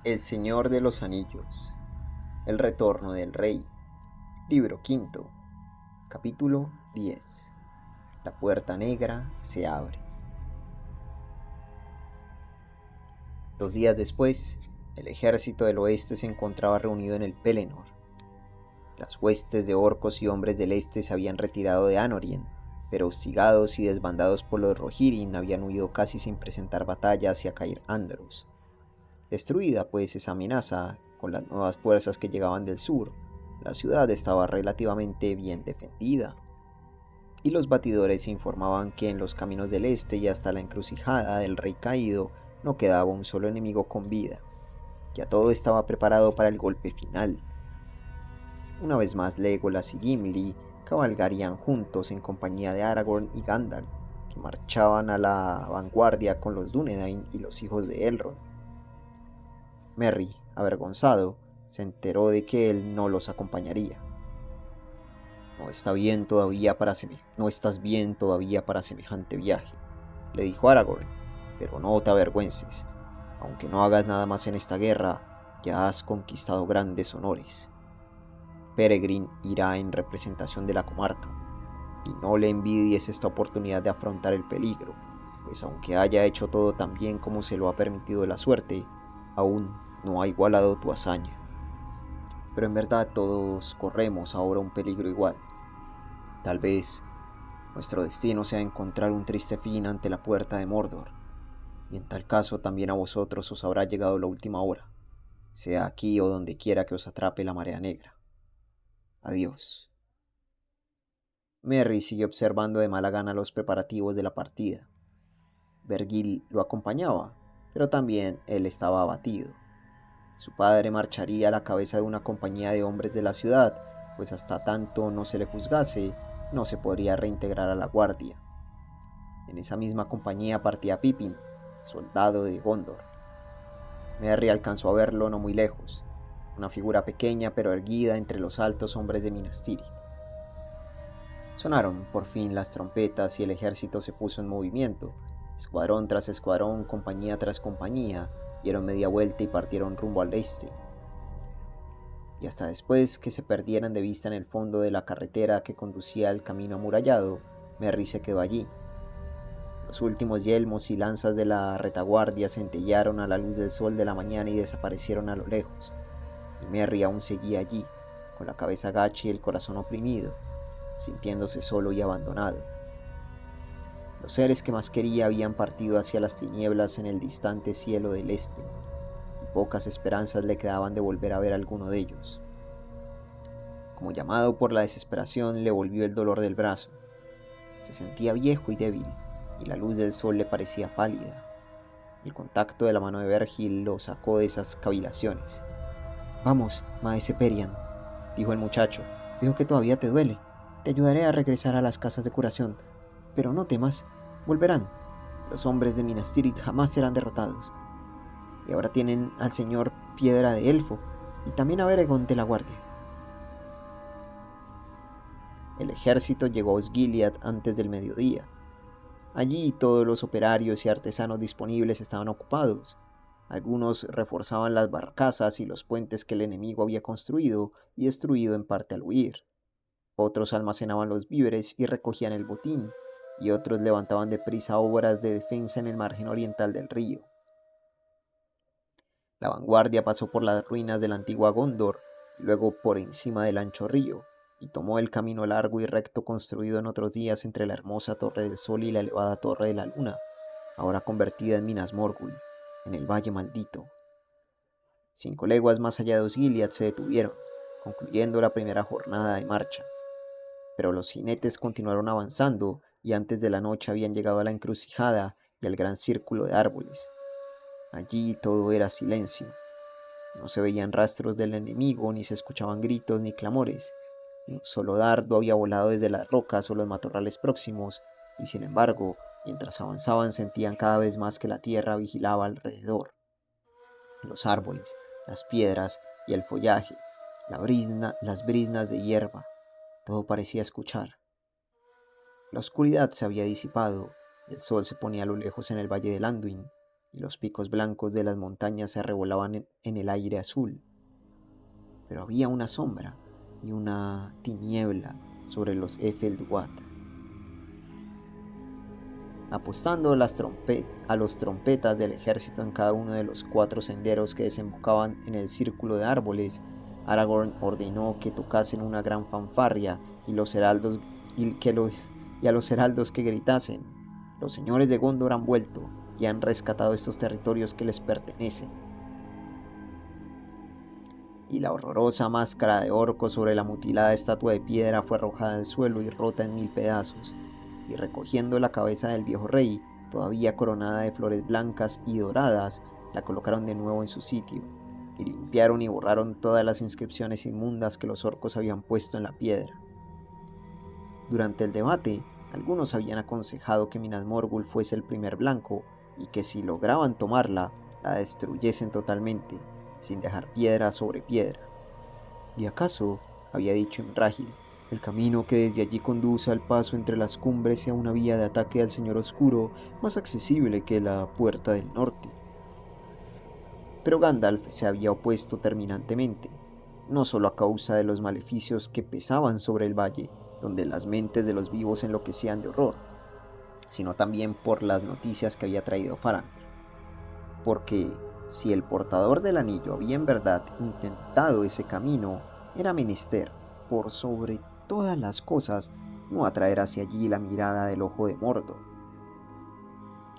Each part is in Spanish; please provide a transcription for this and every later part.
El Señor de los Anillos, El Retorno del Rey, Libro quinto, Capítulo 10. La puerta negra se abre. 2 días después, el ejército del oeste se encontraba reunido en el Pelennor. Las huestes de orcos y hombres del este se habían retirado de Anórien, pero hostigados y desbandados por los Rohirrim habían huido casi sin presentar batalla hacia Cair Andros. Destruida pues esa amenaza con las nuevas fuerzas que llegaban del sur, la ciudad estaba relativamente bien defendida, y los batidores informaban que en los caminos del este y hasta la encrucijada del rey caído no quedaba un solo enemigo con vida. Ya todo estaba preparado para el golpe final. Una vez más Legolas y Gimli cabalgarían juntos en compañía de Aragorn y Gandalf, que marchaban a la vanguardia con los Dúnedain y los hijos de Elrond. Merry, avergonzado, se enteró de que él no los acompañaría. No estás bien todavía para semejante viaje, le dijo Aragorn, pero no te avergüences. Aunque no hagas nada más en esta guerra, ya has conquistado grandes honores. Peregrin irá en representación de la comarca, y no le envidies esta oportunidad de afrontar el peligro, pues aunque haya hecho todo tan bien como se lo ha permitido la suerte, aún no ha igualado tu hazaña. Pero en verdad todos corremos ahora un peligro igual. Tal vez nuestro destino sea encontrar un triste fin ante la puerta de Mordor, y en tal caso también a vosotros os habrá llegado la última hora, sea aquí o donde quiera que os atrape la marea negra. Adiós. Merry siguió observando de mala gana los preparativos de la partida. Vergil lo acompañaba, pero también él estaba abatido. Su padre marcharía a la cabeza de una compañía de hombres de la ciudad, pues hasta tanto no se le juzgase, no se podría reintegrar a la guardia. En esa misma compañía partía Pippin, soldado de Gondor. Merry alcanzó a verlo no muy lejos, una figura pequeña pero erguida entre los altos hombres de Minas Tirith. Sonaron por fin las trompetas y el ejército se puso en movimiento. Escuadrón tras escuadrón, compañía tras compañía, dieron media vuelta y partieron rumbo al este. Y hasta después que se perdieran de vista en el fondo de la carretera que conducía al camino amurallado, Merry se quedó allí. Los últimos yelmos y lanzas de la retaguardia centellaron a la luz del sol de la mañana y desaparecieron a lo lejos. Y Merry aún seguía allí, con la cabeza gacha y el corazón oprimido, sintiéndose solo y abandonado. Los seres que más quería habían partido hacia las tinieblas en el distante cielo del este, y pocas esperanzas le quedaban de volver a ver a alguno de ellos. Como llamado por la desesperación, le volvió el dolor del brazo. Se sentía viejo y débil, y la luz del sol le parecía pálida. El contacto de la mano de Vergil lo sacó de esas cavilaciones. «Vamos, maese Perian», dijo el muchacho, «veo que todavía te duele. Te ayudaré a regresar a las casas de curación, pero no temas, volverán. Los hombres de Minas Tirith jamás serán derrotados. Y ahora tienen al señor Piedra de Elfo, y también a Beregond de la Guardia». El ejército llegó a Osgiliath antes del mediodía. Allí todos los operarios y artesanos disponibles estaban ocupados. Algunos reforzaban las barcazas y los puentes que el enemigo había construido y destruido en parte al huir. Otros almacenaban los víveres y recogían el botín, y otros levantaban deprisa obras de defensa en el margen oriental del río. La vanguardia pasó por las ruinas de la antigua Gondor, y luego por encima del ancho río, y tomó el camino largo y recto construido en otros días entre la hermosa Torre del Sol y la elevada Torre de la Luna, ahora convertida en Minas Morgul, en el Valle Maldito. 5 leguas más allá de Osgiliath se detuvieron, concluyendo la primera jornada de marcha. Pero los jinetes continuaron avanzando, y antes de la noche habían llegado a la encrucijada y al gran círculo de árboles. Allí todo era silencio. No se veían rastros del enemigo, ni se escuchaban gritos ni clamores. Ni un solo dardo había volado desde las rocas o los matorrales próximos, y sin embargo, mientras avanzaban sentían cada vez más que la tierra vigilaba alrededor. Los árboles, las piedras y el follaje, las briznas de hierba, todo parecía escuchar. La oscuridad se había disipado, y el sol se ponía a lo lejos en el valle del Anduin, y los picos blancos de las montañas se arrebolaban en el aire azul. Pero había una sombra y una tiniebla sobre los Efeldwad. Apostando a los trompetas del ejército en cada uno de los 4 senderos que desembocaban en el círculo de árboles, Aragorn ordenó que tocasen una gran fanfarria y a los heraldos que gritasen: «Los señores de Gondor han vuelto y han rescatado estos territorios que les pertenecen». Y la horrorosa máscara de orco sobre la mutilada estatua de piedra fue arrojada al suelo y rota en 1000 pedazos, y recogiendo la cabeza del viejo rey, todavía coronada de flores blancas y doradas, la colocaron de nuevo en su sitio, y limpiaron y borraron todas las inscripciones inmundas que los orcos habían puesto en la piedra. Durante el debate, algunos habían aconsejado que Minas Morgul fuese el primer blanco, y que si lograban tomarla, la destruyesen totalmente, sin dejar piedra sobre piedra. ¿Y acaso, había dicho Imrahil, el camino que desde allí conduce al paso entre las cumbres sea una vía de ataque al Señor Oscuro más accesible que la Puerta del Norte? Pero Gandalf se había opuesto terminantemente, no solo a causa de los maleficios que pesaban sobre el valle, donde las mentes de los vivos enloquecían de horror, sino también por las noticias que había traído Faramir. Porque si el portador del anillo había en verdad intentado ese camino, era menester, por sobre todas las cosas, no atraer hacia allí la mirada del ojo de Mordor.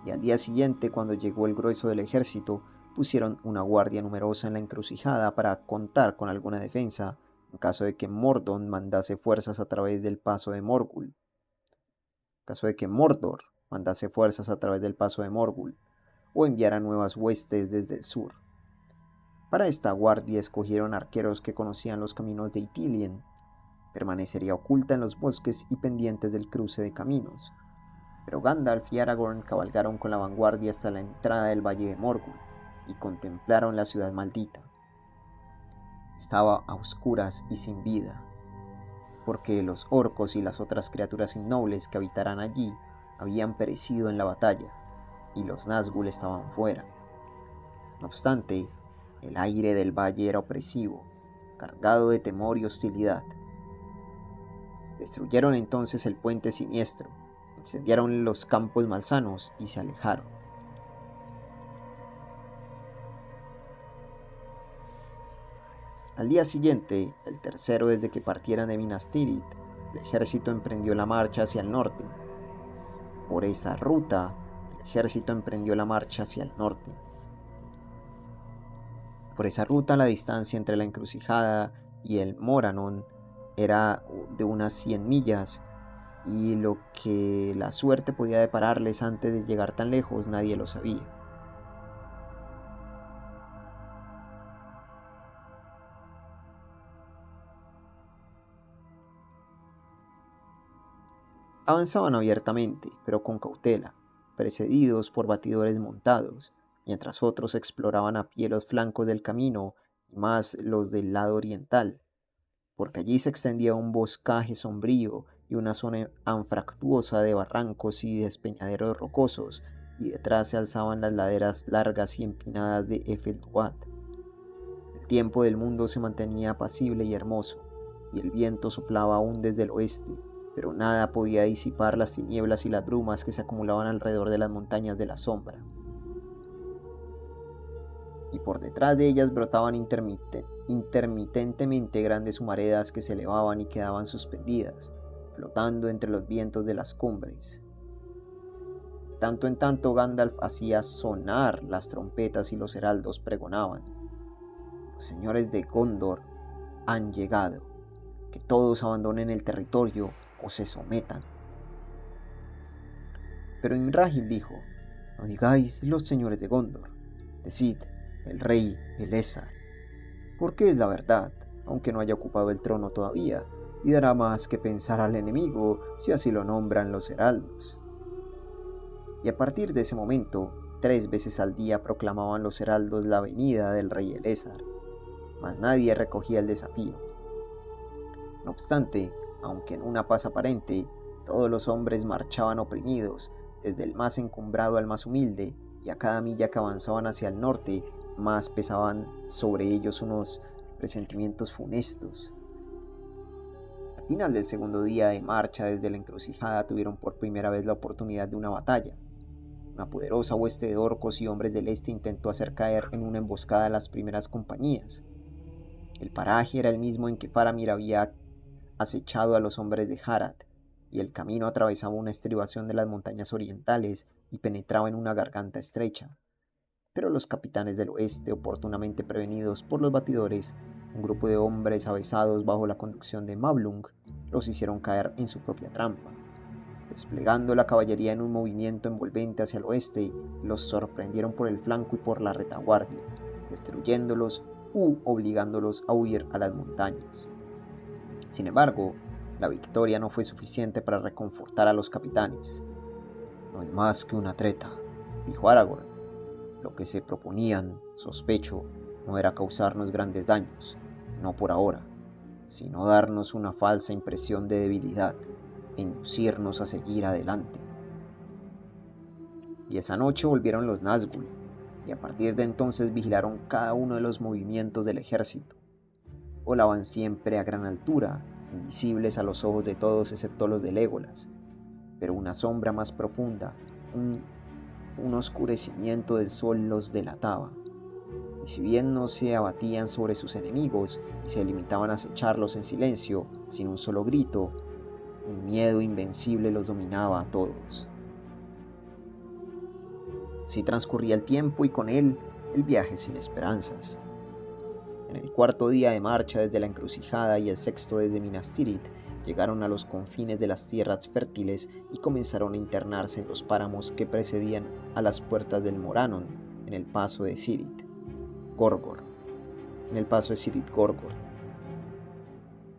Y al día siguiente, cuando llegó el grueso del ejército, pusieron una guardia numerosa en la encrucijada para contar con alguna defensa, en caso de que Mordor mandase fuerzas a través del paso de Morgul. En caso de que Mordor mandase fuerzas a través del paso de Morgul, o enviara nuevas huestes desde el sur. Para esta guardia escogieron arqueros que conocían los caminos de Ithilien. Permanecería oculta en los bosques y pendientes del cruce de caminos. Pero Gandalf y Aragorn cabalgaron con la vanguardia hasta la entrada del valle de Morgul y contemplaron la ciudad maldita. Estaba a oscuras y sin vida, porque los orcos y las otras criaturas innobles que habitaran allí habían perecido en la batalla, y los Nazgûl estaban fuera. No obstante, el aire del valle era opresivo, cargado de temor y hostilidad. Destruyeron entonces el puente siniestro, incendiaron los campos malsanos y se alejaron. Al día siguiente, el tercero desde que partieran de Minas Tirith, el ejército emprendió la marcha hacia el norte. Por esa ruta, el ejército emprendió la marcha hacia el norte. Por esa ruta, la distancia entre la encrucijada y el Morannon era de unas 100 millas, y lo que la suerte podía depararles antes de llegar tan lejos nadie lo sabía. Avanzaban abiertamente, pero con cautela, precedidos por batidores montados, mientras otros exploraban a pie los flancos del camino y más los del lado oriental, porque allí se extendía un boscaje sombrío y una zona anfractuosa de barrancos y despeñaderos rocosos, y detrás se alzaban las laderas largas y empinadas de Efeldwad. El tiempo del mundo se mantenía apacible y hermoso, y el viento soplaba aún desde el oeste, pero nada podía disipar las tinieblas y las brumas que se acumulaban alrededor de las montañas de la sombra. Y por detrás de ellas brotaban intermitentemente grandes humaredas que se elevaban y quedaban suspendidas, flotando entre los vientos de las cumbres. De tanto en tanto Gandalf hacía sonar las trompetas y los heraldos pregonaban: «Los señores de Gondor han llegado, que todos abandonen el territorio o se sometan». Pero Imrahil dijo: «No digáis los señores de Gondor, decid el rey Elessar, porque es la verdad, aunque no haya ocupado el trono todavía, y dará más que pensar al enemigo si así lo nombran los heraldos». Y a partir de ese momento, 3 veces al día proclamaban los heraldos la venida del rey Elessar, mas nadie recogía el desafío. No obstante, aunque en una paz aparente, todos los hombres marchaban oprimidos, desde el más encumbrado al más humilde, y a cada milla que avanzaban hacia el norte, más pesaban sobre ellos unos presentimientos funestos. Al final del segundo día de marcha desde la encrucijada tuvieron por primera vez la oportunidad de una batalla. Una poderosa hueste de orcos y hombres del este intentó hacer caer en una emboscada a las primeras compañías. El paraje era el mismo en que Faramir había acechado a los hombres de Harad, y el camino atravesaba una estribación de las montañas orientales y penetraba en una garganta estrecha. Pero los capitanes del oeste, oportunamente prevenidos por los batidores, un grupo de hombres avesados bajo la conducción de Mablung, los hicieron caer en su propia trampa. Desplegando la caballería en un movimiento envolvente hacia el oeste, los sorprendieron por el flanco y por la retaguardia, destruyéndolos u obligándolos a huir a las montañas. Sin embargo, la victoria no fue suficiente para reconfortar a los capitanes. «No es más que una treta», dijo Aragorn. «Lo que se proponían, sospecho, no era causarnos grandes daños, no por ahora, sino darnos una falsa impresión de debilidad e inducirnos a seguir adelante». Y esa noche volvieron los Nazgûl, y a partir de entonces vigilaron cada uno de los movimientos del ejército. Volaban siempre a gran altura, invisibles a los ojos de todos excepto los de Legolas, pero una sombra más profunda, un oscurecimiento del sol los delataba. Y si bien no se abatían sobre sus enemigos y se limitaban a acecharlos en silencio, sin un solo grito, un miedo invencible los dominaba a todos. Así transcurría el tiempo y con él el viaje sin esperanzas. En el cuarto día de marcha desde la encrucijada y el sexto desde Minas Tirith, llegaron a los confines de las tierras fértiles y comenzaron a internarse en los páramos que precedían a las puertas del Morannon, en el paso de Cirith Gorgor.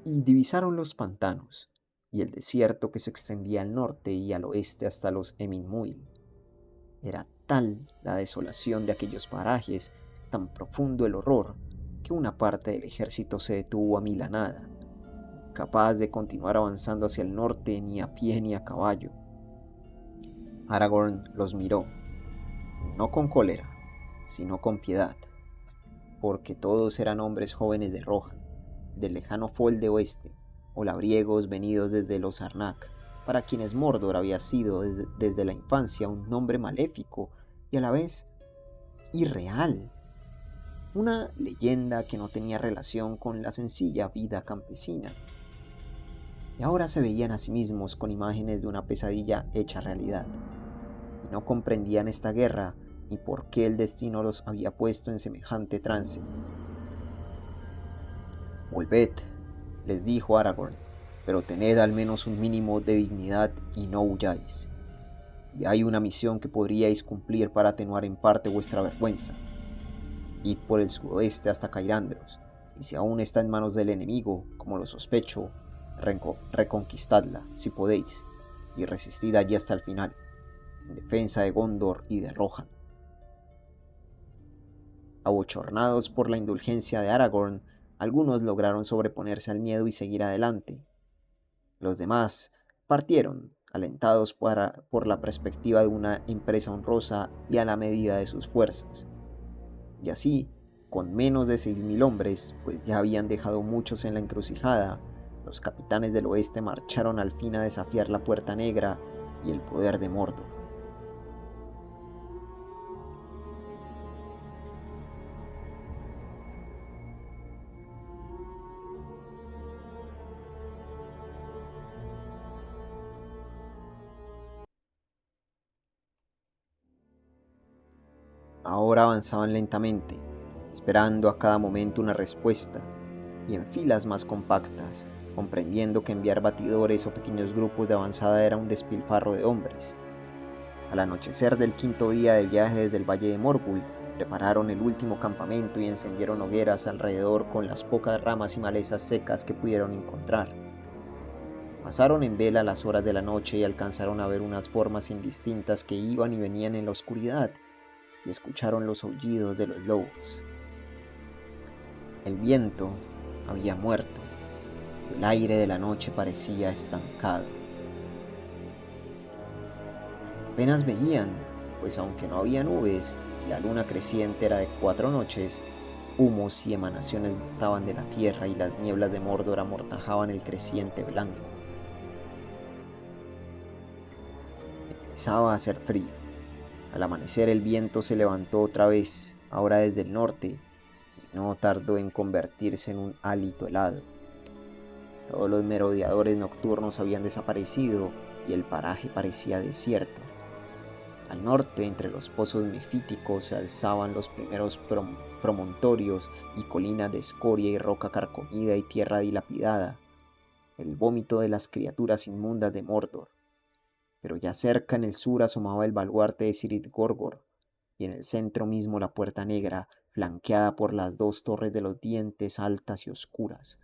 Y divisaron los pantanos y el desierto que se extendía al norte y al oeste hasta los Emin Muil. Era tal la desolación de aquellos parajes, tan profundo el horror, que una parte del ejército se detuvo a milanada, capaz de continuar avanzando hacia el norte ni a pie ni a caballo. Aragorn los miró, no con cólera, sino con piedad, porque todos eran hombres jóvenes de Rohan, del lejano Fol de Oeste, o labriegos venidos desde los Arnak, para quienes Mordor había sido desde la infancia un nombre maléfico y a la vez irreal. Una leyenda que no tenía relación con la sencilla vida campesina. Y ahora se veían a sí mismos con imágenes de una pesadilla hecha realidad. Y no comprendían esta guerra ni por qué el destino los había puesto en semejante trance. «Volved», les dijo Aragorn, «pero tened al menos un mínimo de dignidad y no huyáis. Y hay una misión que podríais cumplir para atenuar en parte vuestra vergüenza. Id por el sudoeste hasta Cairandros, y si aún está en manos del enemigo, como lo sospecho, reconquistadla, si podéis, y resistid allí hasta el final, en defensa de Gondor y de Rohan». Abochornados por la indulgencia de Aragorn, algunos lograron sobreponerse al miedo y seguir adelante. Los demás partieron, alentados por la perspectiva de una empresa honrosa y a la medida de sus fuerzas. Y así, con menos de 6.000 hombres, pues ya habían dejado muchos en la encrucijada, los capitanes del oeste marcharon al fin a desafiar la Puerta Negra y el poder de Mordor. Ahora avanzaban lentamente, esperando a cada momento una respuesta, y en filas más compactas, comprendiendo que enviar batidores o pequeños grupos de avanzada era un despilfarro de hombres. Al anochecer del quinto día de viaje desde el valle de Morgul, prepararon el último campamento y encendieron hogueras alrededor con las pocas ramas y malezas secas que pudieron encontrar. Pasaron en vela las horas de la noche y alcanzaron a ver unas formas indistintas que iban y venían en la oscuridad, y escucharon los aullidos de los lobos. El viento había muerto, y el aire de la noche parecía estancado. Apenas veían, pues aunque no había nubes y la luna creciente era de 4 noches, humos y emanaciones brotaban de la tierra y las nieblas de Mordor amortajaban el creciente blanco. Empezaba a hacer frío. Al amanecer el viento se levantó otra vez, ahora desde el norte, y no tardó en convertirse en un hálito helado. Todos los merodeadores nocturnos habían desaparecido y el paraje parecía desierto. Al norte, entre los pozos mefíticos, se alzaban los primeros promontorios y colinas de escoria y roca carcomida y tierra dilapidada, el vómito de las criaturas inmundas de Mordor. Pero ya cerca en el sur asomaba el baluarte de Cirith Gorgor, y en el centro mismo la Puerta Negra, flanqueada por las 2 torres de los dientes altas y oscuras,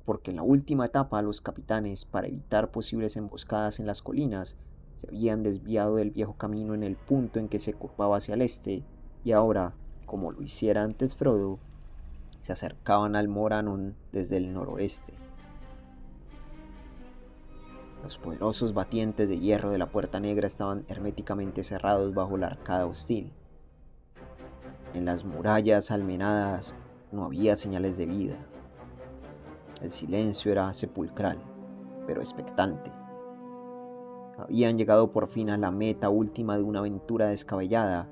porque en la última etapa los capitanes, para evitar posibles emboscadas en las colinas, se habían desviado del viejo camino en el punto en que se curvaba hacia el este, y ahora, como lo hiciera antes Frodo, se acercaban al Morannon desde el noroeste. Los poderosos batientes de hierro de la Puerta Negra estaban herméticamente cerrados bajo la arcada hostil. En las murallas almenadas no había señales de vida. El silencio era sepulcral, pero expectante. Habían llegado por fin a la meta última de una aventura descabellada,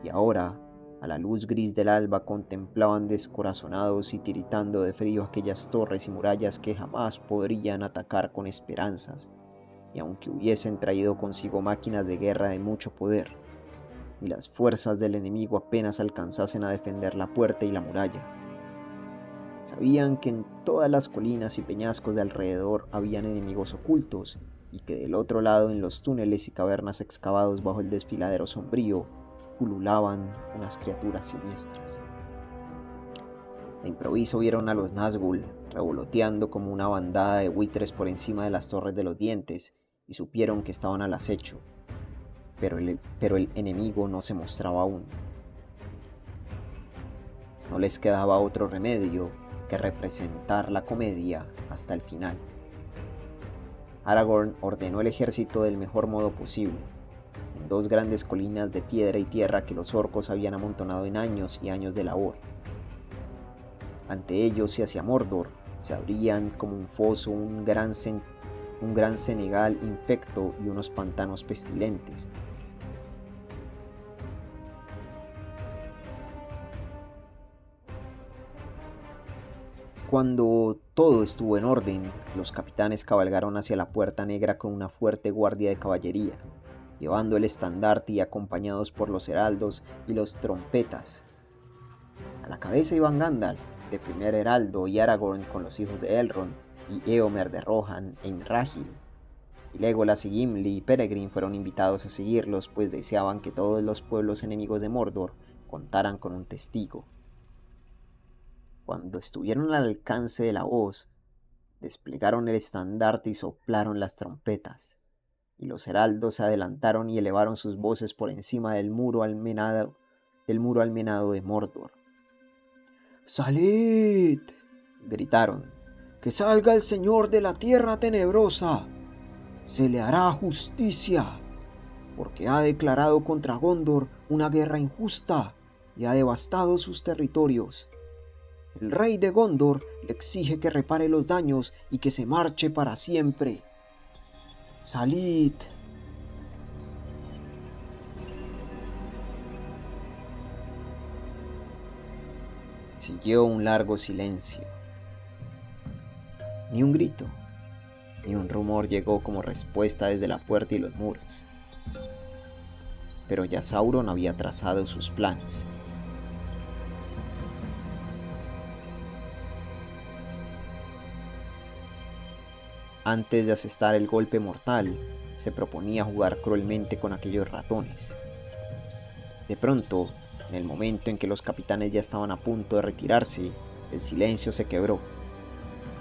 y ahora, a la luz gris del alba, contemplaban descorazonados y tiritando de frío aquellas torres y murallas que jamás podrían atacar con esperanzas, y aunque hubiesen traído consigo máquinas de guerra de mucho poder, y las fuerzas del enemigo apenas alcanzasen a defender la puerta y la muralla. Sabían que en todas las colinas y peñascos de alrededor habían enemigos ocultos, y que del otro lado, en los túneles y cavernas excavados bajo el desfiladero sombrío, pululaban unas criaturas siniestras. De improviso vieron a los Nazgûl revoloteando como una bandada de buitres por encima de las torres de los dientes, y supieron que estaban al acecho, pero el enemigo no se mostraba aún. No les quedaba otro remedio que representar la comedia hasta el final. Aragorn ordenó el ejército del mejor modo posible, en 2 grandes colinas de piedra y tierra que los orcos habían amontonado en años y años de labor. Ante ellos y hacia Mordor se abrían como un foso un gran senegal infecto y unos pantanos pestilentes. Cuando todo estuvo en orden, los capitanes cabalgaron hacia la Puerta Negra con una fuerte guardia de caballería, llevando el estandarte y acompañados por los heraldos y los trompetas. A la cabeza iban Gandalf, de primer heraldo, y Aragorn con los hijos de Elrond, y Éomer de Rohan e Imrahil. Y Legolas y Gimli y Peregrin fueron invitados a seguirlos, pues deseaban que todos los pueblos enemigos de Mordor contaran con un testigo. Cuando estuvieron al alcance de la voz, desplegaron el estandarte y soplaron las trompetas, y los heraldos se adelantaron y elevaron sus voces por encima del muro almenado de Mordor. ¡Salid!, gritaron. ¡Que salga el Señor de la Tierra Tenebrosa! ¡Se le hará justicia! Porque ha declarado contra Gondor una guerra injusta y ha devastado sus territorios. El rey de Gondor le exige que repare los daños y que se marche para siempre. ¡Salid! Siguió un largo silencio. Ni un grito, ni un rumor llegó como respuesta desde la puerta y los muros. Pero ya Sauron había trazado sus planes. Antes de asestar el golpe mortal, se proponía jugar cruelmente con aquellos ratones. De pronto, en el momento en que los capitanes ya estaban a punto de retirarse, el silencio se quebró.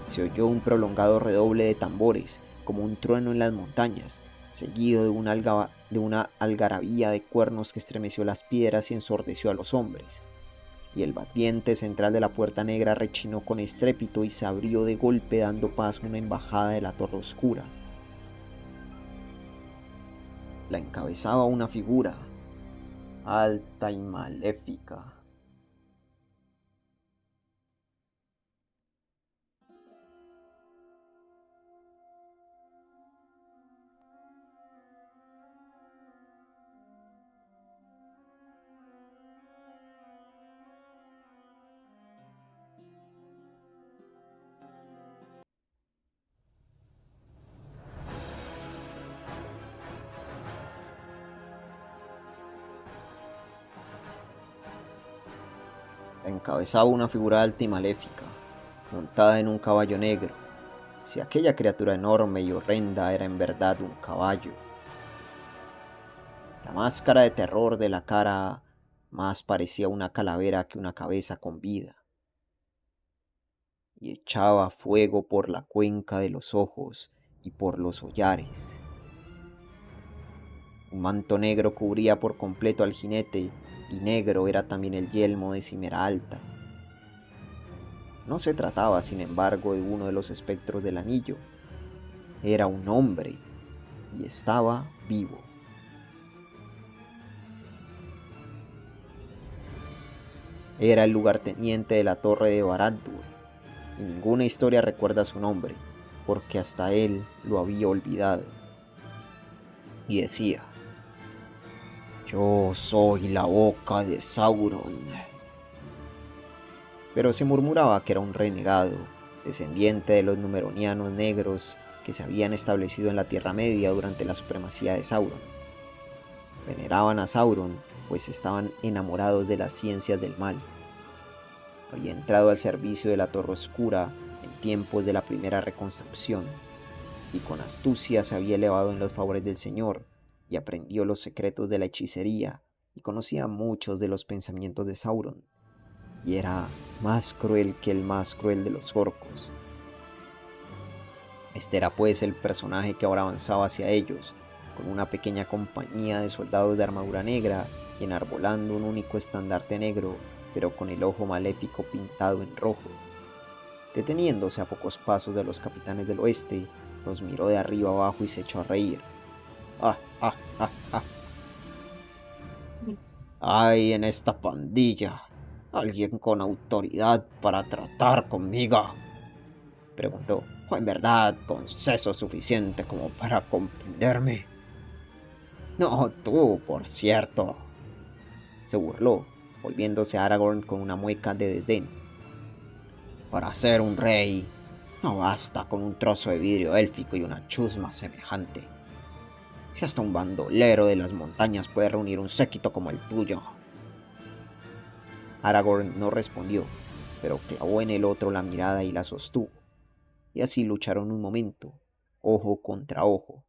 Se oyó un prolongado redoble de tambores, como un trueno en las montañas, seguido de una algarabía de cuernos que estremeció las piedras y ensordeció a los hombres. Y el batiente central de la Puerta Negra rechinó con estrépito y se abrió de golpe, dando paso a una embajada de la Torre Oscura. La encabezaba una figura, alta y maléfica. Encabezaba una figura alta y maléfica, montada en un caballo negro. Si aquella criatura enorme y horrenda era en verdad un caballo. La máscara de terror de la cara más parecía una calavera que una cabeza con vida, y echaba fuego por la cuenca de los ojos y por los hollares. Un manto negro cubría por completo al jinete, y negro era también el yelmo de cimera alta. No se trataba, sin embargo, de uno de los espectros del anillo. Era un hombre, y estaba vivo. Era el lugarteniente de la torre de Barad-dûr, y ninguna historia recuerda su nombre, porque hasta él lo había olvidado. Y decía: «Yo soy la boca de Sauron». Pero se murmuraba que era un renegado, descendiente de los Númenóreanos negros que se habían establecido en la Tierra Media durante la supremacía de Sauron. Veneraban a Sauron, pues estaban enamorados de las ciencias del mal. Había entrado al servicio de la Torre Oscura en tiempos de la primera reconstrucción, y con astucia se había elevado en los favores del Señor, y aprendió los secretos de la hechicería, y conocía muchos de los pensamientos de Sauron, y era más cruel que el más cruel de los orcos. Este era pues el personaje que ahora avanzaba hacia ellos, con una pequeña compañía de soldados de armadura negra, y enarbolando un único estandarte negro, pero con el ojo maléfico pintado en rojo. Deteniéndose a pocos pasos de los capitanes del oeste, los miró de arriba abajo y se echó a reír. ¡Ah, ah, ah, ah! ¿Hay en esta pandilla alguien con autoridad para tratar conmigo?, preguntó. ¿O en verdad con seso suficiente como para comprenderme? No, tú, por cierto, se burló, volviéndose a Aragorn con una mueca de desdén. Para ser un rey, no basta con un trozo de vidrio élfico y una chusma semejante. Si hasta un bandolero de las montañas puede reunir un séquito como el tuyo. Aragorn no respondió, pero clavó en el otro la mirada y la sostuvo. Y así lucharon un momento, ojo contra ojo.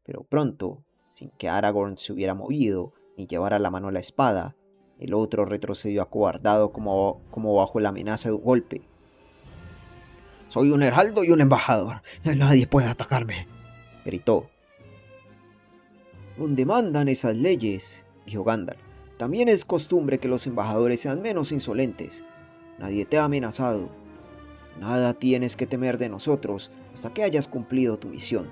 Pero pronto, sin que Aragorn se hubiera movido ni llevara la mano a la espada, el otro retrocedió acobardado como bajo la amenaza de un golpe. «Soy un heraldo y un embajador. Nadie puede atacarme», gritó. «Donde mandan esas leyes», dijo Gandalf, «también es costumbre que los embajadores sean menos insolentes. Nadie te ha amenazado. Nada tienes que temer de nosotros hasta que hayas cumplido tu misión.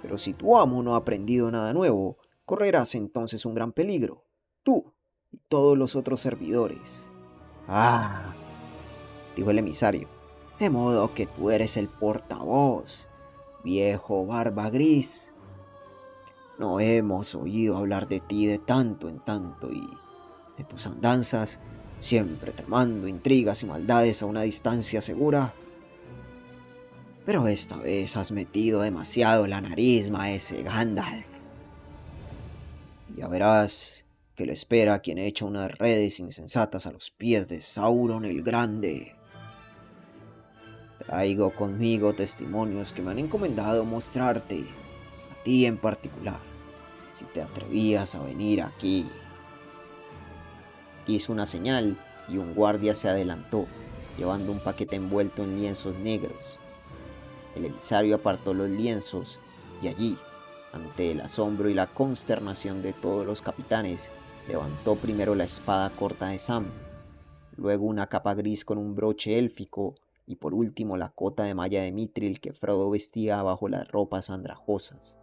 Pero si tu amo no ha aprendido nada nuevo, correrás entonces un gran peligro, tú y todos los otros servidores». «Ah», dijo el emisario, «de modo que tú eres el portavoz, viejo barba gris. No hemos oído hablar de ti de tanto en tanto y de tus andanzas, siempre tramando intrigas y maldades a una distancia segura. Pero esta vez has metido demasiado la nariz, maese Gandalf. Ya verás que le espera a quien echa unas redes insensatas a los pies de Sauron el Grande. Traigo conmigo testimonios que me han encomendado mostrarte, a ti en particular, si te atrevías a venir aquí». Hizo una señal y un guardia se adelantó, llevando un paquete envuelto en lienzos negros. El emisario apartó los lienzos y allí, ante el asombro y la consternación de todos los capitanes, levantó primero la espada corta de Sam, luego una capa gris con un broche élfico y por último la cota de malla de Mithril que Frodo vestía bajo las ropas andrajosas.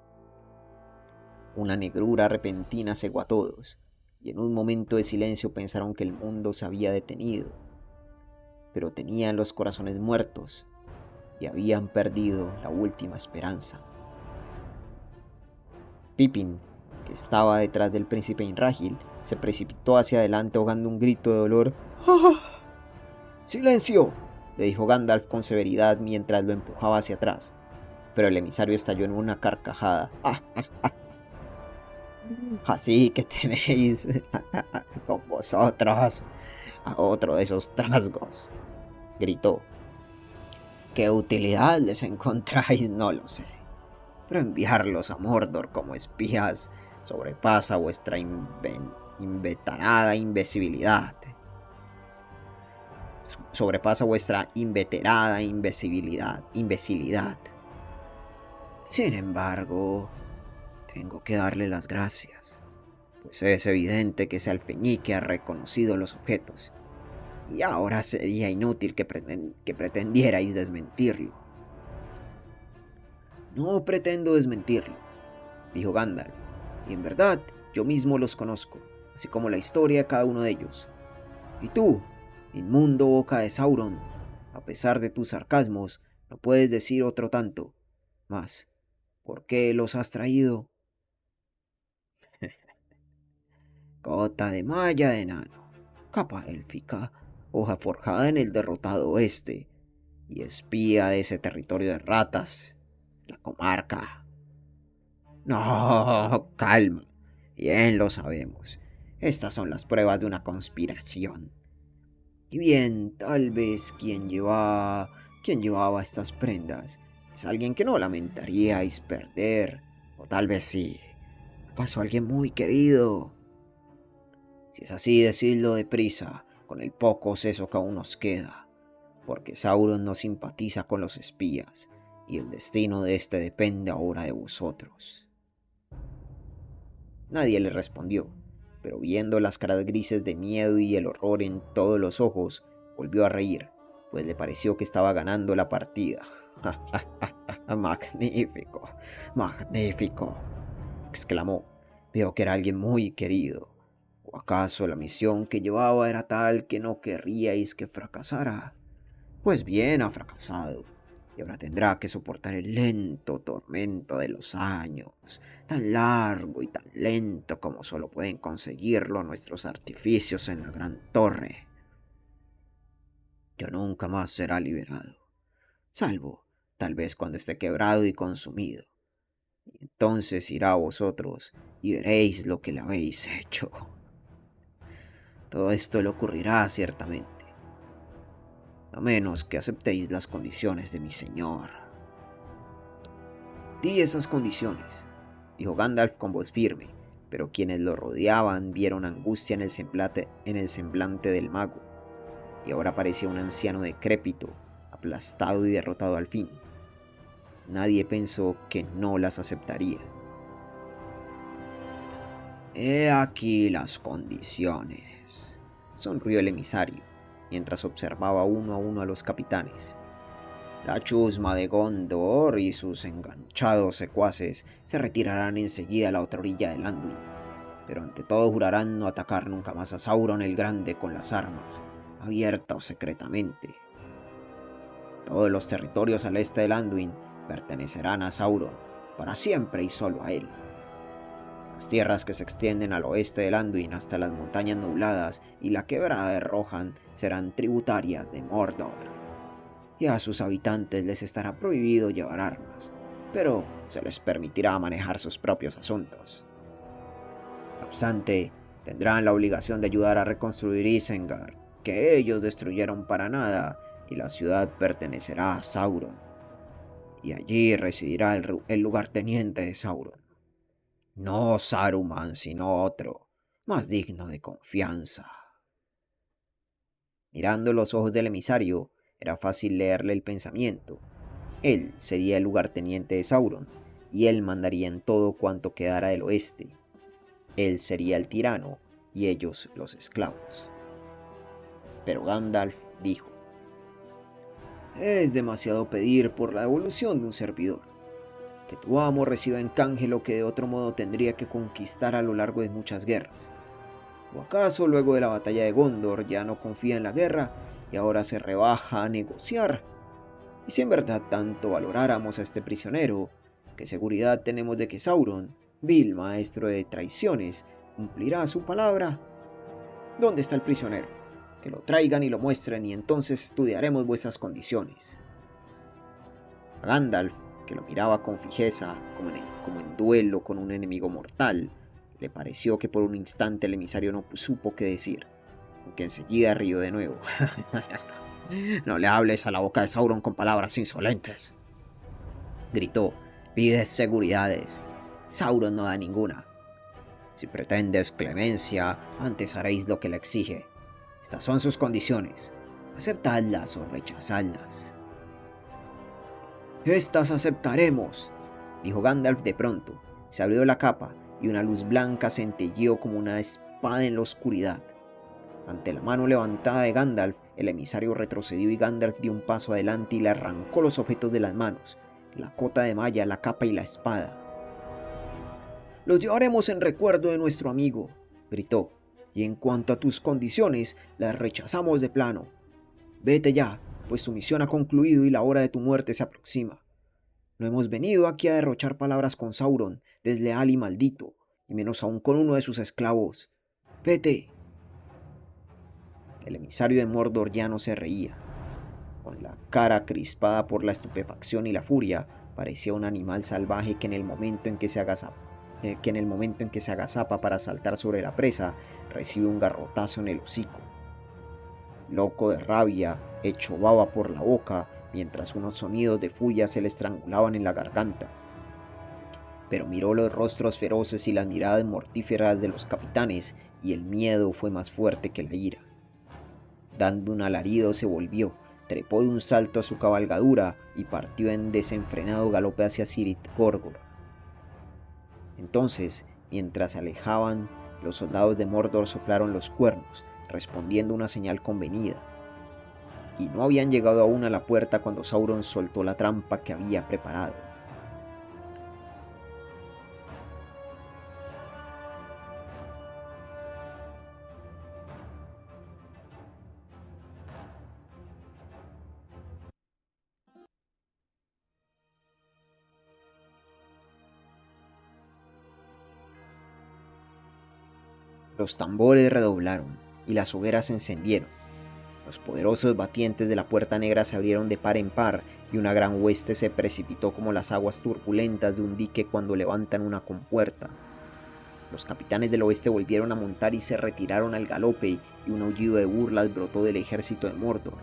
Una negrura repentina cegó a todos, y en un momento de silencio pensaron que el mundo se había detenido, pero tenían los corazones muertos y habían perdido la última esperanza. Pippin, que estaba detrás del príncipe Inrágil, se precipitó hacia adelante ahogando un grito de dolor. ¡Ah! ¡Silencio!, le dijo Gandalf con severidad mientras lo empujaba hacia atrás, pero el emisario estalló en una carcajada. Así que tenéis con vosotros a otro de esos trasgos, gritó. ¿Qué utilidad les encontráis? No lo sé, pero enviarlos a Mordor como espías sobrepasa vuestra inveterada imbecilidad. Sobrepasa vuestra inveterada imbecilidad. Sin embargo, tengo que darle las gracias, pues es evidente que ese alfeñique ha reconocido los objetos, y ahora sería inútil que pretendierais desmentirlo. No pretendo desmentirlo, dijo Gandalf, y en verdad yo mismo los conozco, así como la historia de cada uno de ellos. Y tú, inmundo boca de Sauron, a pesar de tus sarcasmos, no puedes decir otro tanto. Mas, ¿por qué los has traído? Cota de malla de enano, capa élfica, hoja forjada en el derrotado oeste, y espía de ese territorio de ratas, la comarca. No, calma, bien lo sabemos. Estas son las pruebas de una conspiración. Y bien, tal vez quien llevaba estas prendas es alguien que no lamentaríais perder, o tal vez sí, acaso alguien muy querido. Si es así, decidlo deprisa, con el poco seso que aún nos queda, porque Sauron no simpatiza con los espías, y el destino de este depende ahora de vosotros. Nadie le respondió, pero viendo las caras grises de miedo y el horror en todos los ojos, volvió a reír, pues le pareció que estaba ganando la partida. Magnífico, magnífico, exclamó. Veo que era alguien muy querido. ¿O acaso la misión que llevaba era tal que no querríais que fracasara? Pues bien, ha fracasado, y ahora tendrá que soportar el lento tormento de los años, tan largo y tan lento como solo pueden conseguirlo nuestros artificios en la gran torre. Yo nunca más será liberado, salvo tal vez cuando esté quebrado y consumido. Y entonces irá a vosotros y veréis lo que le habéis hecho. Todo esto le ocurrirá ciertamente, a menos que aceptéis las condiciones de mi señor. Di esas condiciones, dijo Gandalf con voz firme, pero quienes lo rodeaban vieron angustia en el semblante del mago, y ahora parecía un anciano decrépito, aplastado y derrotado al fin. Nadie pensó que no las aceptaría. He aquí las condiciones, sonrió el emisario, mientras observaba uno a uno a los capitanes. La chusma de Gondor y sus enganchados secuaces se retirarán enseguida a la otra orilla del Anduin, pero ante todo jurarán no atacar nunca más a Sauron el Grande con las armas, abierta o secretamente. Todos los territorios al este del Anduin pertenecerán a Sauron, para siempre y solo a él. Las tierras que se extienden al oeste del Anduin hasta las montañas nubladas y la quebrada de Rohan serán tributarias de Mordor. Y a sus habitantes les estará prohibido llevar armas, pero se les permitirá manejar sus propios asuntos. No obstante, tendrán la obligación de ayudar a reconstruir Isengard, que ellos destruyeron para nada, y la ciudad pertenecerá a Sauron. Y allí residirá el lugarteniente de Sauron. No Saruman, sino otro, más digno de confianza. Mirando los ojos del emisario, era fácil leerle el pensamiento. Él sería el lugarteniente de Sauron, y él mandaría en todo cuanto quedara del oeste. Él sería el tirano, y ellos los esclavos. Pero Gandalf dijo: es demasiado pedir por la devolución de un servidor. Que tu amo reciba en canje lo que de otro modo tendría que conquistar a lo largo de muchas guerras. ¿O acaso luego de la batalla de Gondor ya no confía en la guerra y ahora se rebaja a negociar? Y si en verdad tanto valoráramos a este prisionero, ¿qué seguridad tenemos de que Sauron, vil maestro de traiciones, cumplirá su palabra? ¿Dónde está el prisionero? Que lo traigan y lo muestren y entonces estudiaremos vuestras condiciones. A Gandalf, que lo miraba con fijeza, como en duelo con un enemigo mortal, le pareció que por un instante el emisario no supo qué decir, aunque enseguida rió de nuevo. No le hables a la boca de Sauron con palabras insolentes, gritó. Pides seguridades. Sauron no da ninguna. Si pretendes clemencia, antes haréis lo que le exige. Estas son sus condiciones. Aceptadlas o rechazadlas. Estas aceptaremos, dijo Gandalf de pronto. Se abrió la capa y una luz blanca centelleó como una espada en la oscuridad. Ante la mano levantada de Gandalf, el emisario retrocedió y Gandalf dio un paso adelante y le arrancó los objetos de las manos, la cota de malla, la capa y la espada. Los llevaremos en recuerdo de nuestro amigo, gritó, y en cuanto a tus condiciones, las rechazamos de plano. Vete ya, pues tu misión ha concluido y la hora de tu muerte se aproxima. No hemos venido aquí a derrochar palabras con Sauron, desleal y maldito, y menos aún con uno de sus esclavos. Vete. El emisario de Mordor ya no se reía. Con la cara crispada por la estupefacción y la furia, parecía un animal salvaje que en el momento en que se agazapa para saltar sobre la presa, recibe un garrotazo en el hocico. Loco de rabia, hecho baba por la boca, mientras unos sonidos de furia se le estrangulaban en la garganta. Pero miró los rostros feroces y las miradas mortíferas de los capitanes, y el miedo fue más fuerte que la ira. Dando un alarido se volvió, trepó de un salto a su cabalgadura y partió en desenfrenado galope hacia Cirith Gorgor. Entonces, mientras se alejaban, los soldados de Mordor soplaron los cuernos, respondiendo una señal convenida. Y no habían llegado aún a la puerta cuando Sauron soltó la trampa que había preparado. Los tambores redoblaron y las hogueras se encendieron. Los poderosos batientes de la Puerta Negra se abrieron de par en par y una gran hueste se precipitó como las aguas turbulentas de un dique cuando levantan una compuerta. Los capitanes del oeste volvieron a montar y se retiraron al galope y un aullido de burlas brotó del ejército de Mordor.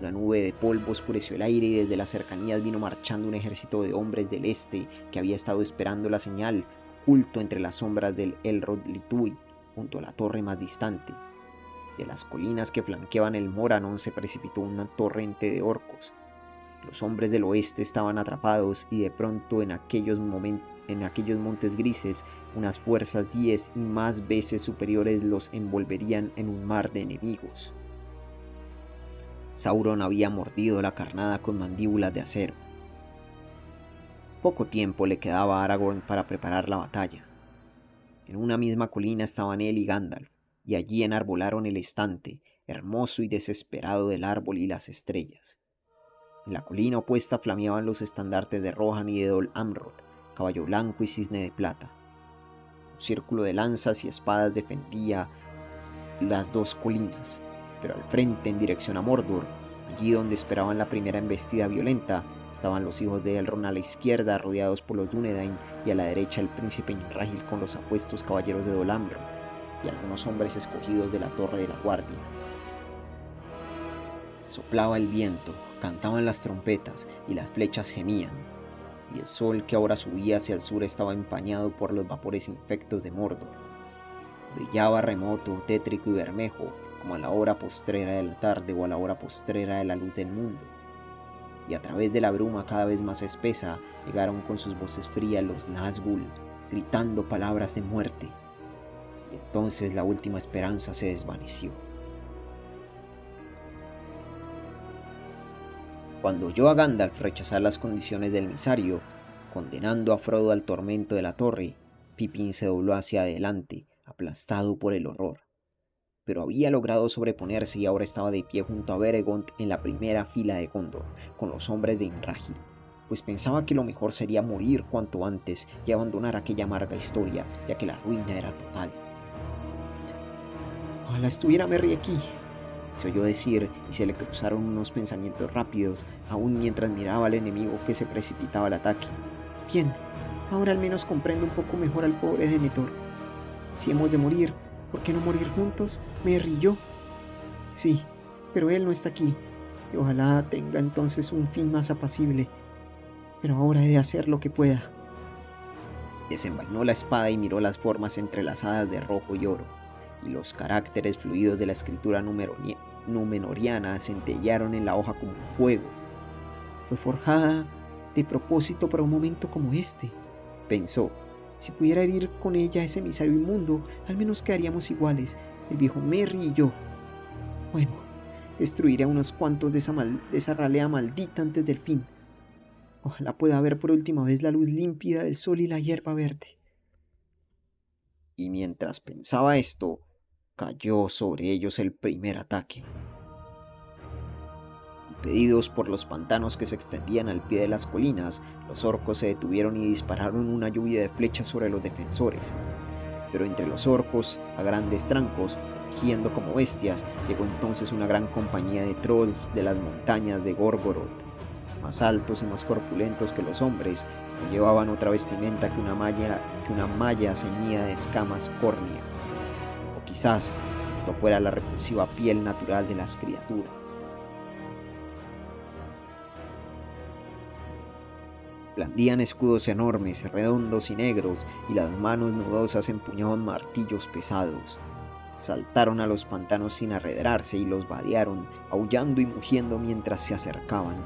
Una nube de polvo oscureció el aire y desde las cercanías vino marchando un ejército de hombres del este que había estado esperando la señal, oculto entre las sombras del Elrond Litui, junto a la torre más distante. De las colinas que flanqueaban el Moranón se precipitó un torrente de orcos. Los hombres del oeste estaban atrapados y de pronto en aquellos montes grises unas fuerzas 10 y más veces superiores los envolverían en un mar de enemigos. Sauron había mordido la carnada con mandíbulas de acero. Poco tiempo le quedaba a Aragorn para preparar la batalla. En una misma colina estaban él y Gandalf, y allí enarbolaron el estante, hermoso y desesperado del árbol y las estrellas. En la colina opuesta flameaban los estandartes de Rohan y de Dol Amroth, caballo blanco y cisne de plata. Un círculo de lanzas y espadas defendía las dos colinas, pero al frente, en dirección a Mordor, allí donde esperaban la primera embestida violenta, estaban los hijos de Elrond a la izquierda, rodeados por los Dúnedain, y a la derecha el príncipe Inrahil con los apuestos caballeros de Dol Amroth y algunos hombres escogidos de la Torre de la Guardia. Soplaba el viento, cantaban las trompetas y las flechas gemían, y el sol que ahora subía hacia el sur estaba empañado por los vapores infectos de Mordor. Brillaba remoto, tétrico y bermejo, como a la hora postrera de la tarde o a la hora postrera de la luz del mundo. Y a través de la bruma cada vez más espesa llegaron con sus voces frías los Nazgûl, gritando palabras de muerte. Y entonces la última esperanza se desvaneció. Cuando oyó a Gandalf rechazar las condiciones del emisario, condenando a Frodo al tormento de la torre, Pippin se dobló hacia adelante, aplastado por el horror. pero había logrado sobreponerse y ahora estaba de pie junto a Beregond en la primera fila de Gondor, con los hombres de Imrahil, pues pensaba que lo mejor sería morir cuanto antes y abandonar aquella amarga historia, ya que la ruina era total. Ojalá estuviera Merry aquí, se oyó decir y se le cruzaron unos pensamientos rápidos, aún mientras miraba al enemigo que se precipitaba al ataque. Bien, ahora al menos comprendo un poco mejor al pobre Denethor. Si hemos de morir, ¿por qué no morir juntos, Merry y yo? Sí, pero él no está aquí, y ojalá tenga entonces un fin más apacible. Pero ahora he de hacer lo que pueda. Desenvainó la espada y miró las formas entrelazadas de rojo y oro, y los caracteres fluidos de la escritura númenoriana centellaron en la hoja como un fuego. Fue forjada de propósito para un momento como este, pensó. Si pudiera herir con ella a ese emisario inmundo, al menos quedaríamos iguales, el viejo Merry y yo. Bueno, destruiré a unos cuantos de esa ralea maldita antes del fin. Ojalá pueda ver por última vez la luz límpida del sol y la hierba verde. Y mientras pensaba esto, cayó sobre ellos el primer ataque. Impedidos por los pantanos que se extendían al pie de las colinas, los orcos se detuvieron y dispararon una lluvia de flechas sobre los defensores. Pero entre los orcos, a grandes trancos, rugiendo como bestias, llegó entonces una gran compañía de trolls de las montañas de Gorgoroth, más altos y más corpulentos que los hombres, no llevaban otra vestimenta que una malla ceñida de escamas córneas. O quizás esto fuera la repulsiva piel natural de las criaturas. Blandían escudos enormes, redondos y negros, y las manos nudosas empuñaban martillos pesados. Saltaron a los pantanos sin arredrarse y los vadearon, aullando y mugiendo mientras se acercaban.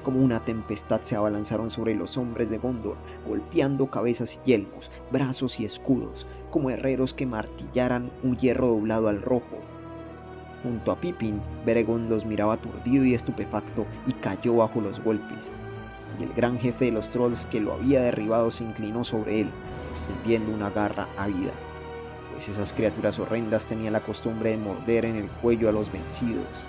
Como una tempestad se abalanzaron sobre los hombres de Gondor, golpeando cabezas y yelmos, brazos y escudos, como herreros que martillaran un hierro doblado al rojo. Junto a Pippin, Beregond los miraba aturdido y estupefacto y cayó bajo los golpes. Y el gran jefe de los trolls que lo había derribado se inclinó sobre él, extendiendo una garra ávida, pues esas criaturas horrendas tenían la costumbre de morder en el cuello a los vencidos.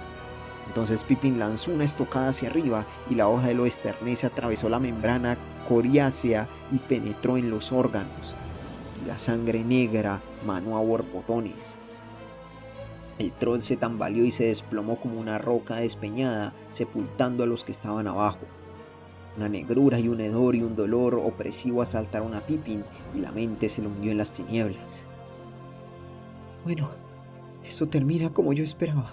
Entonces Pippin lanzó una estocada hacia arriba y la hoja del oesternese atravesó la membrana coriácea y penetró en los órganos, y la sangre negra manó a borbotones. El troll se tambaleó y se desplomó como una roca despeñada, sepultando a los que estaban abajo. Una negrura y un hedor y un dolor opresivo asaltaron a Pippin y la mente se le hundió en las tinieblas. Bueno, esto termina como yo esperaba.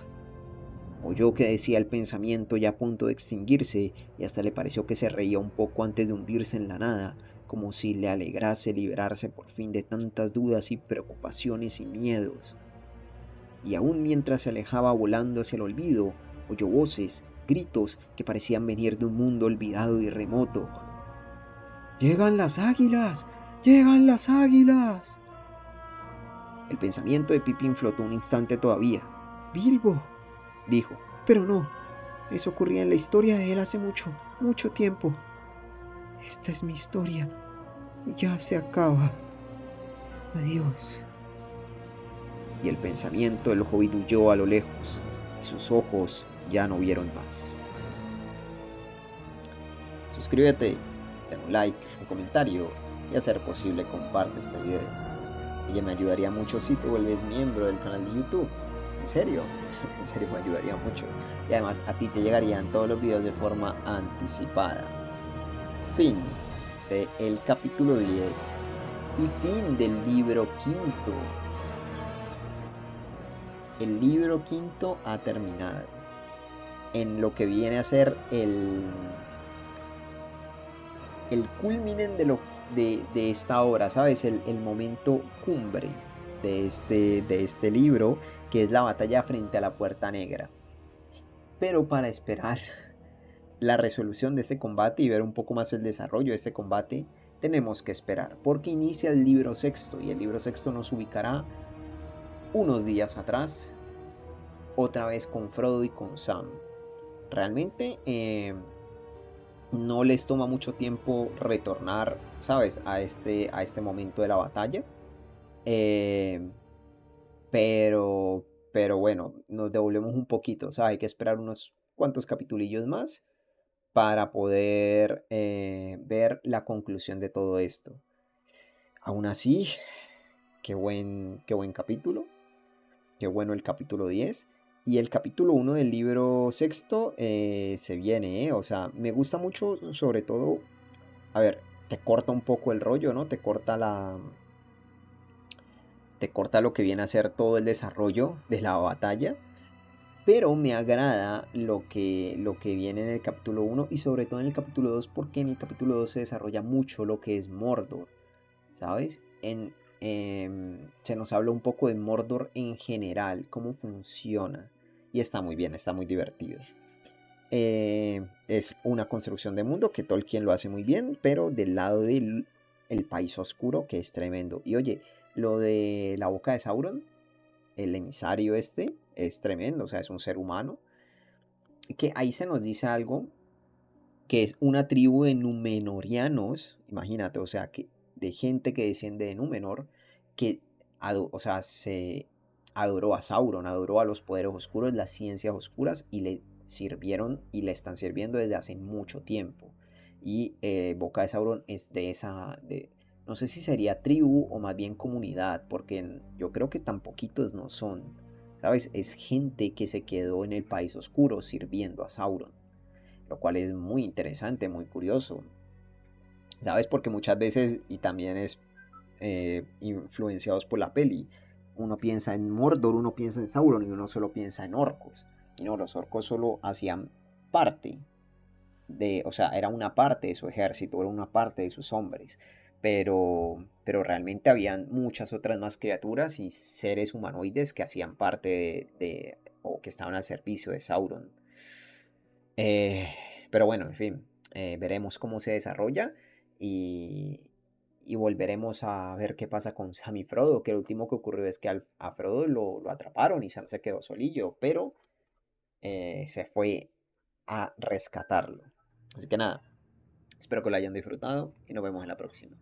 Oyó que decía el pensamiento ya a punto de extinguirse y hasta le pareció que se reía un poco antes de hundirse en la nada, como si le alegrase liberarse por fin de tantas dudas y preocupaciones y miedos. Y aún mientras se alejaba volando hacia el olvido, oyó voces, gritos que parecían venir de un mundo olvidado y remoto. ¡Llegan las águilas! ¡Llegan las águilas! El pensamiento de Pippin flotó un instante todavía. ¡Bilbo!, dijo, pero no, eso ocurría en la historia de él hace mucho, mucho tiempo. Esta es mi historia, y ya se acaba. Adiós. Y el pensamiento del hobbit huyó a lo lejos, y sus ojos ya no vieron más. Suscríbete, dale un like, un comentario, y a ser posible comparte este video. Ella me ayudaría mucho si te vuelves miembro del canal de YouTube. ¿En serio? En serio me ayudaría mucho. Y además a ti te llegarían todos los videos de forma anticipada. Fin del capítulo 10 y fin del libro quinto. El libro quinto ha terminado en lo que viene a ser el culminen de esta obra, ¿sabes? El momento cumbre de este libro, que es la batalla frente a la Puerta Negra. Pero para esperar la resolución de este combate y ver un poco más el desarrollo de este combate, tenemos que esperar, porque inicia el libro sexto, y el libro sexto nos ubicará unos días atrás, otra vez con Frodo y con Sam. Realmente no les toma mucho tiempo retornar, ¿sabes?, a este momento de la batalla. Pero Pero bueno, nos devolvemos un poquito, o sea, hay que esperar unos cuantos capitulillos más para poder ver la conclusión de todo esto. Aún así, qué buen capítulo, qué bueno el capítulo 10. Y el capítulo 1 del libro sexto se viene, ¿eh? O sea, me gusta mucho, sobre todo, a ver, te corta un poco el rollo, ¿no? Te corta lo que viene a ser todo el desarrollo de la batalla. Pero me agrada lo que viene en el capítulo uno y sobre todo en el capítulo 2 porque en el capítulo 2 se desarrolla mucho lo que es Mordor, ¿sabes? Se nos habla un poco de Mordor en general, cómo funciona. Y está muy bien, está muy divertido. Es una construcción de mundo que Tolkien lo hace muy bien, pero del lado del el país oscuro, que es tremendo. Y oye, lo de la boca de Sauron, el emisario este, es tremendo, o sea, es un ser humano. Que ahí se nos dice algo, que es una tribu de Númenóreanos, imagínate, o sea, que de gente que desciende de Númenor, que, o sea, se adoró a Sauron, adoró a los poderes oscuros, las ciencias oscuras, y le sirvieron y le están sirviendo desde hace mucho tiempo. Y Boca de Sauron es de no sé si sería tribu o más bien comunidad, porque yo creo que tan poquitos no son, ¿sabes? Es gente que se quedó en el país oscuro sirviendo a Sauron, lo cual es muy interesante, muy curioso, ¿sabes? Porque muchas veces, y también es influenciados por la peli, uno piensa en Mordor, uno piensa en Sauron y uno solo piensa en orcos. Y no, los orcos solo hacían parte o sea, era una parte de su ejército, era una parte de sus hombres. Pero realmente habían muchas otras más criaturas y seres humanoides que hacían parte o que estaban al servicio de Sauron. Eh, pero bueno, en fin, veremos cómo se desarrolla y, y volveremos a ver qué pasa con Sam y Frodo, que lo último que ocurrió es que a Frodo lo atraparon y Sam se quedó solillo, pero se fue a rescatarlo. Así que nada, espero que lo hayan disfrutado y nos vemos en la próxima.